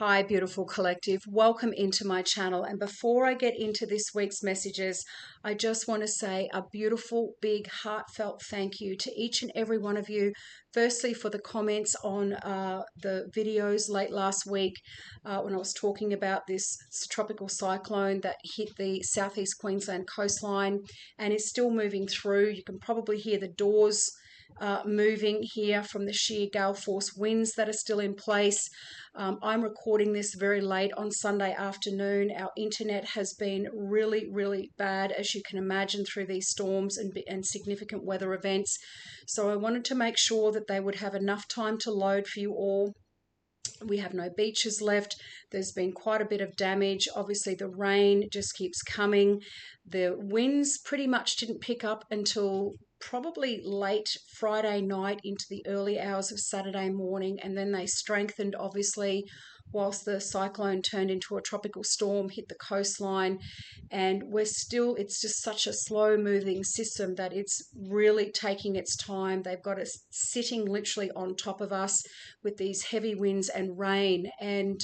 Hi, beautiful collective. Welcome into my channel. And before I get into this week's messages, I just want to say a beautiful, big, heartfelt thank you to each and every one of you. Firstly, for the comments on the videos late last week when I was talking about this tropical cyclone that hit the southeast Queensland coastline and is still moving through. You can probably hear the doors moving here from the sheer gale force winds that are still in place. I'm recording this very late on Sunday afternoon. Our internet has been really bad, as you can imagine, through these storms and significant weather events. So I wanted to make sure that they would have enough time to load for you all. We have no beaches left. There's been quite a bit of damage. Obviously, the rain just keeps coming. The winds pretty much didn't pick up until probably late Friday night into the early hours of Saturday morning, and then they strengthened, obviously, whilst the cyclone turned into a tropical storm, hit the coastline, and it's just such a slow moving system that it's really taking its time. They've got us sitting literally on top of us with these heavy winds and rain, and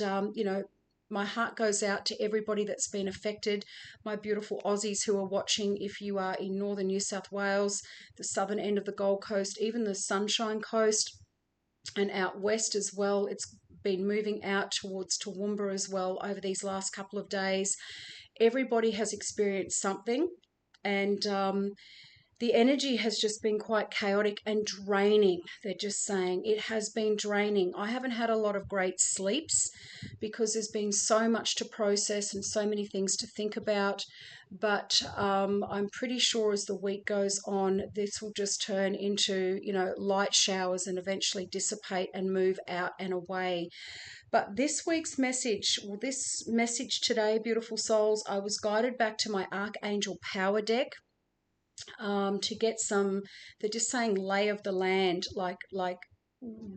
my heart goes out to everybody that's been affected, my beautiful Aussies who are watching. If you are in northern New South Wales, the southern end of the Gold Coast, even the Sunshine Coast, and out west as well, it's been moving out towards Toowoomba as well over these last couple of days. Everybody has experienced something, and the energy has just been quite chaotic and draining. They're just saying it has been draining. I haven't had a lot of great sleeps because there's been so much to process and so many things to think about. But I'm pretty sure as the week goes on, this will just turn into, light showers and eventually dissipate and move out and away. But this week's message, this message today, beautiful souls, I was guided back to my Archangel Power deck to get some, they're just saying lay of the land, like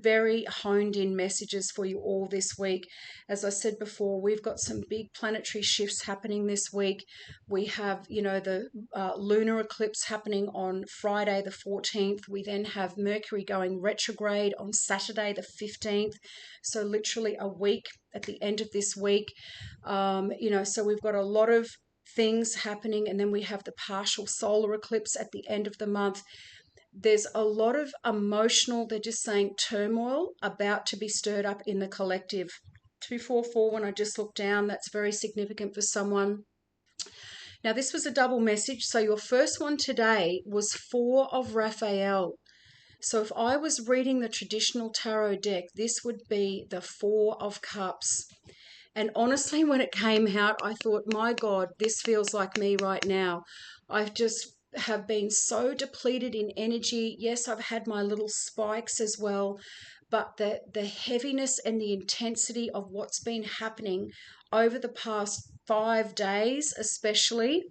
very honed in messages for you all this week. As I said before, we've got some big planetary shifts happening this week. We have, the lunar eclipse happening on Friday the 14th. We then have Mercury going retrograde on Saturday the 15th. So literally a week at the end of this week. So we've got a lot of things happening, and then we have the partial solar eclipse at the end of the month. There's a lot of emotional, they're just saying, turmoil about to be stirred up in the collective. 244, when I just looked down, that's very significant for someone. Now, this was a double message. So your first one today was 4 of Raphael. So if I was reading the traditional tarot deck, this would be the 4 of Cups. And honestly, when it came out, I thought, my God, this feels like me right now. I just have been so depleted in energy. Yes, I've had my little spikes as well, but the heaviness and the intensity of what's been happening over the past 5 days especially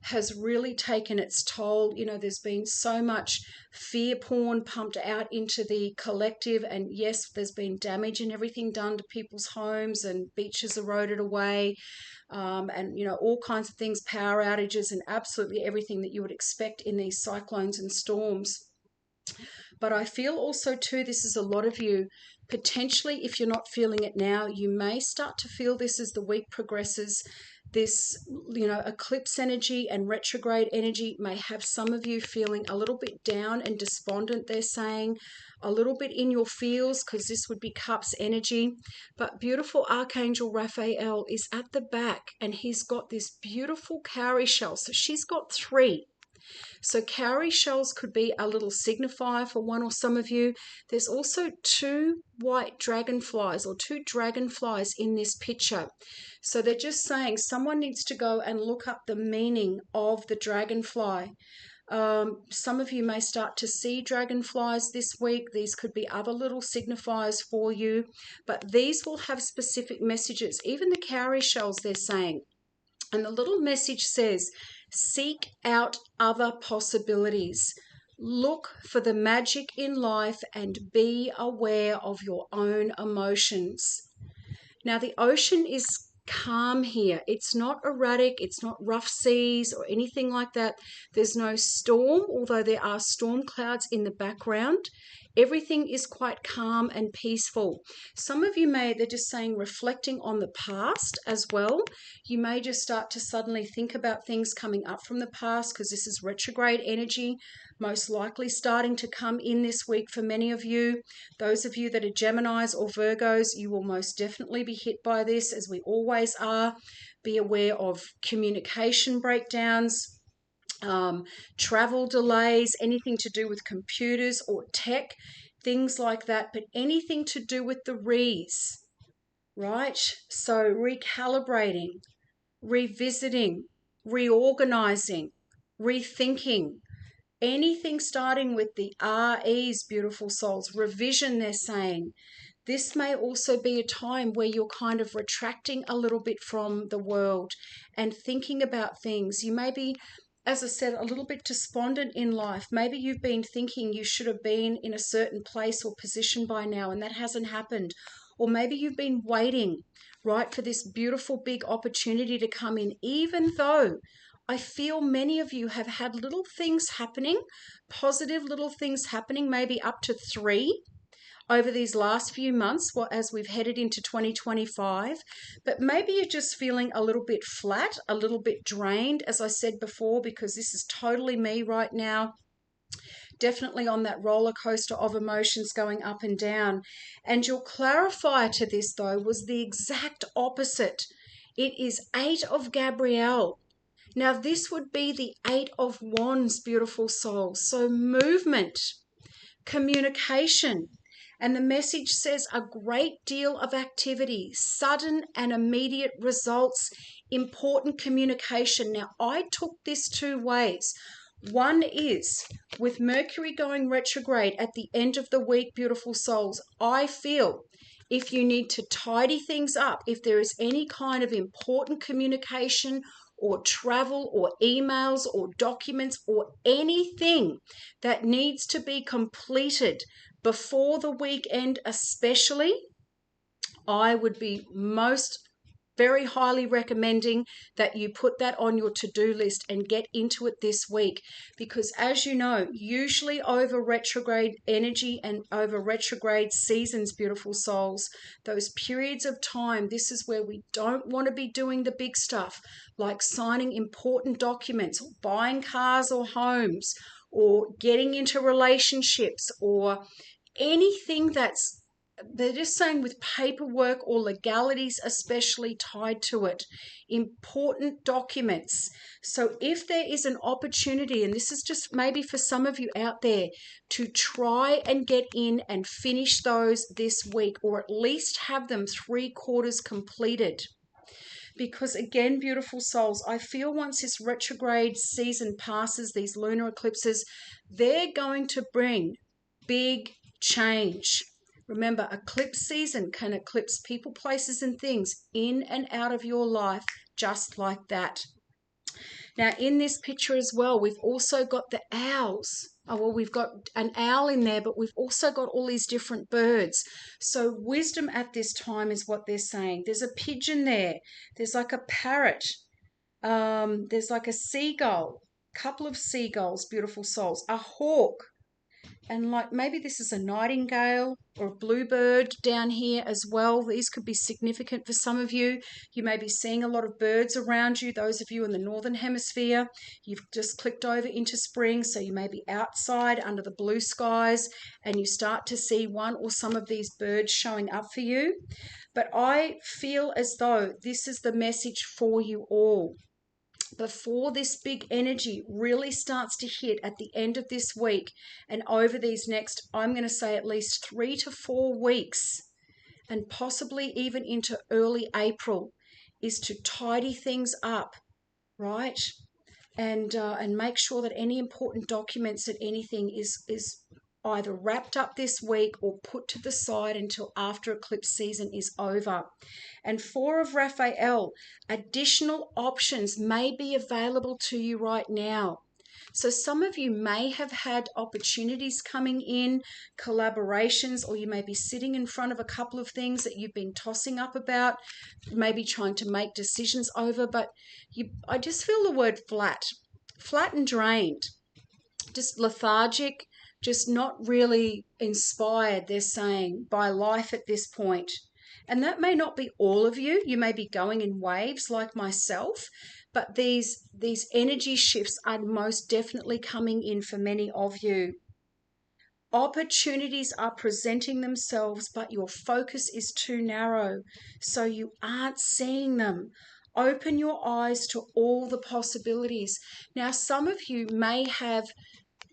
has really taken its toll. There's been so much fear porn pumped out into the collective, and yes, there's been damage and everything done to people's homes and beaches eroded away, and all kinds of things, power outages and absolutely everything that you would expect in these cyclones and storms. But I feel also too, this is a lot of you, potentially, if you're not feeling it now, you may start to feel this as the week progresses. This, eclipse energy and retrograde energy may have some of you feeling a little bit down and despondent, they're saying, a little bit in your feels, because this would be Cups energy. But beautiful Archangel Raphael is at the back, and he's got this beautiful cowrie shell. So she's got 3. So cowrie shells could be a little signifier for one or some of you. There's also 2 white dragonflies or 2 dragonflies in this picture. So they're just saying someone needs to go and look up the meaning of the dragonfly. Some of you may start to see dragonflies this week. These could be other little signifiers for you, but these will have specific messages. Even the cowrie shells, they're saying. And the little message says, seek out other possibilities. Look for the magic in life and be aware of your own emotions. Now, the ocean is calm here. It's not erratic. It's not rough seas or anything like that. There's no storm, although there are storm clouds in the background. Everything is quite calm and peaceful. Some of you they're just saying reflecting on the past as well. You may just start to suddenly think about things coming up from the past because this is retrograde energy, most likely starting to come in this week for many of you. Those of you that are Geminis or Virgos, you will most definitely be hit by this, as we always are. Be aware of communication breakdowns, travel delays, anything to do with computers or tech, things like that, but anything to do with the re's, right? So recalibrating, revisiting, reorganizing, rethinking, anything starting with the RE's, beautiful souls. Revision, they're saying. This may also be a time where you're kind of retracting a little bit from the world and thinking about things. You may be, as I said, a little bit despondent in life. Maybe you've been thinking you should have been in a certain place or position by now, and that hasn't happened. Or maybe you've been waiting, right, for this beautiful big opportunity to come in, even though I feel many of you have had little things happening, positive little things happening, maybe up to 3 over these last few months, as we've headed into 2025, but maybe you're just feeling a little bit flat, a little bit drained, as I said before, because this is totally me right now. Definitely on that roller coaster of emotions going up and down. And your clarifier to this, though, was the exact opposite. It is 8 of Gabrielle. Now, this would be the 8 of Wands, beautiful souls. So movement, communication. And the message says a great deal of activity, sudden and immediate results, important communication. Now, I took this 2 ways. One is with Mercury going retrograde at the end of the week, beautiful souls, I feel if you need to tidy things up, if there is any kind of important communication or travel or emails or documents or anything that needs to be completed before the weekend especially, I would be very highly recommending that you put that on your to-do list and get into it this week, because as you know, usually over retrograde energy and over retrograde seasons, beautiful souls, those periods of time, this is where we don't want to be doing the big stuff like signing important documents or buying cars or homes or getting into relationships or anything they're just saying with paperwork or legalities especially tied to it, important documents. So if there is an opportunity, and this is just maybe for some of you out there, to try and get in and finish those this week, or at least have them 3/4 completed. Because again, beautiful souls, I feel once this retrograde season passes, these lunar eclipses, they're going to bring big change. Remember, eclipse season can eclipse people, places, and things in and out of your life just like that. Now, in this picture as well, we've also got the owls. Oh, well, we've got an owl in there, but we've also got all these different birds. So wisdom at this time is what they're saying. There's a pigeon there. There's like a parrot. There's like a seagull. Couple of seagulls, beautiful souls. A hawk. And like maybe this is a nightingale or a bluebird down here as well. These could be significant for some of you. You may be seeing a lot of birds around you. Those of you in the northern hemisphere, you've just clicked over into spring, so you may be outside under the blue skies and you start to see one or some of these birds showing up for you. But I feel as though this is the message for you all. Before this big energy really starts to hit at the end of this week and over these next, I'm going to say at least 3 to 4 weeks, and possibly even into early April, is to tidy things up, right? And make sure that any important documents and anything is either wrapped up this week or put to the side until after eclipse season is over. And 4 of Raphael, additional options may be available to you right now. So some of you may have had opportunities coming in, collaborations, or you may be sitting in front of a couple of things that you've been tossing up about, maybe trying to make decisions over, but I just feel the word flat and drained, just lethargic, just not really inspired, they're saying, by life at this point. And that may not be all of you. You may be going in waves like myself, but these energy shifts are most definitely coming in for many of you. Opportunities are presenting themselves, but your focus is too narrow, so you aren't seeing them. Open your eyes to all the possibilities. Now, some of you may have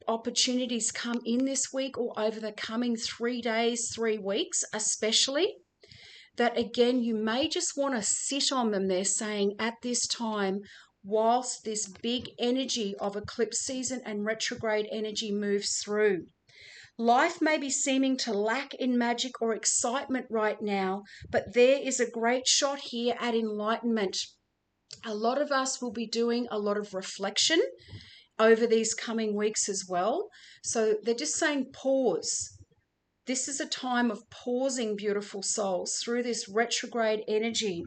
opportunities come in this week or over the coming 3 days, 3 weeks, especially, that again, you may just want to sit on them. They're saying at this time, whilst this big energy of eclipse season and retrograde energy moves through. Life may be seeming to lack in magic or excitement right now, but there is a great shot here at enlightenment. A lot of us will be doing a lot of reflection over these coming weeks as well. So they're just saying pause. This is a time of pausing, beautiful souls, through this retrograde energy.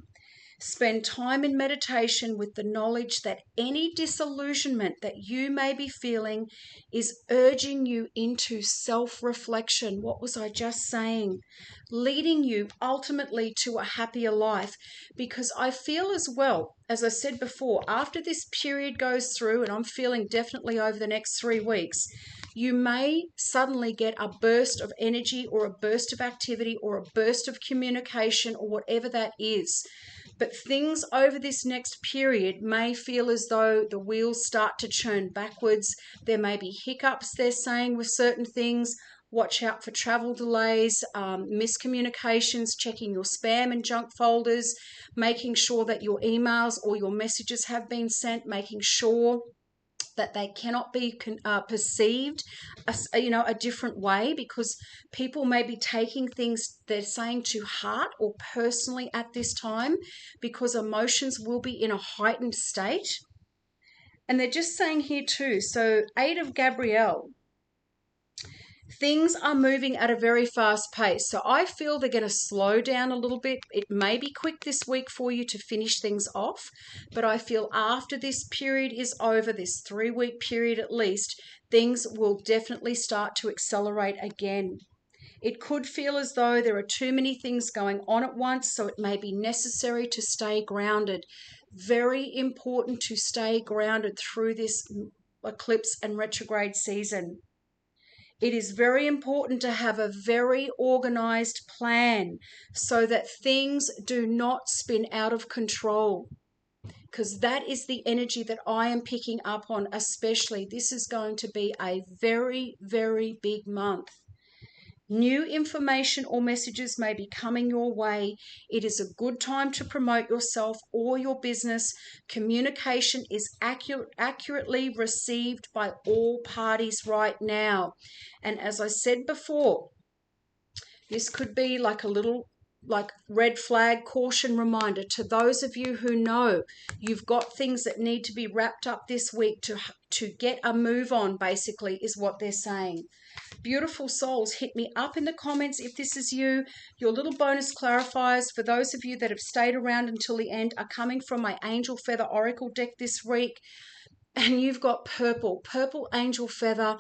Spend time in meditation with the knowledge that any disillusionment that you may be feeling is urging you into self-reflection. What was I just saying? Leading you ultimately to a happier life. Because I feel as well, as I said before, after this period goes through, and I'm feeling definitely over the next 3 weeks, you may suddenly get a burst of energy or a burst of activity or a burst of communication or whatever that is. But things over this next period may feel as though the wheels start to churn backwards. There may be hiccups, they're saying, with certain things. Watch out for travel delays, miscommunications, checking your spam and junk folders, making sure that your emails or your messages have been sent, making sure that they cannot be perceived a different way, because people may be taking things they're saying to heart or personally at this time, because emotions will be in a heightened state. And they're just saying here too, so 8 of Gabrielle, things are moving at a very fast pace. So I feel they're going to slow down a little bit. It may be quick this week for you to finish things off, but I feel after this period is over, this 3-week period at least, things will definitely start to accelerate again. It could feel as though there are too many things going on at once, so it may be necessary to stay grounded. Very important to stay grounded through this eclipse and retrograde season. It is very important to have a very organized plan so that things do not spin out of control, because that is the energy that I am picking up on especially. This is going to be a very, very big month. New information or messages may be coming your way. It is a good time to promote yourself or your business. Communication is accurately received by all parties right now. And as I said before, this could be like a little red flag caution reminder to those of you who know you've got things that need to be wrapped up this week to get a move on, basically, is what they're saying. Beautiful souls, hit me up in the comments if this is you. Your little bonus clarifiers for those of you that have stayed around until the end are coming from my Angel Feather Oracle deck this week. And you've got purple angel feather,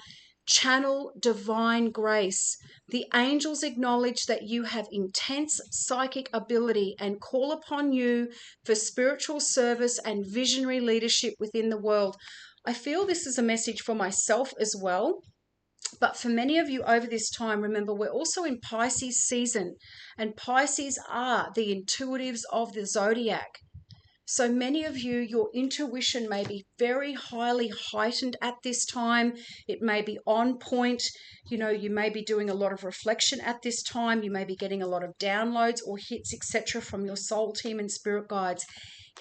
channel divine grace. The angels acknowledge that you have intense psychic ability and call upon you for spiritual service and visionary leadership within the world. I feel this is a message for myself as well. But for many of you over this time, remember, we're also in Pisces season, and Pisces are the intuitives of the zodiac. So many of you, your intuition may be very highly heightened at this time. It may be on point. You may be doing a lot of reflection at this time. You may be getting a lot of downloads or hits, etc., from your soul team and spirit guides.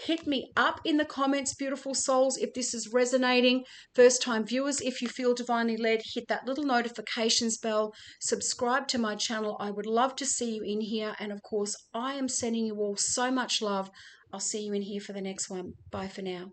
Hit me up in the comments, beautiful souls, if this is resonating. First-time viewers, if you feel divinely led, hit that little notifications bell. Subscribe to my channel. I would love to see you in here. And of course, I am sending you all so much love. I'll see you in here for the next one. Bye for now.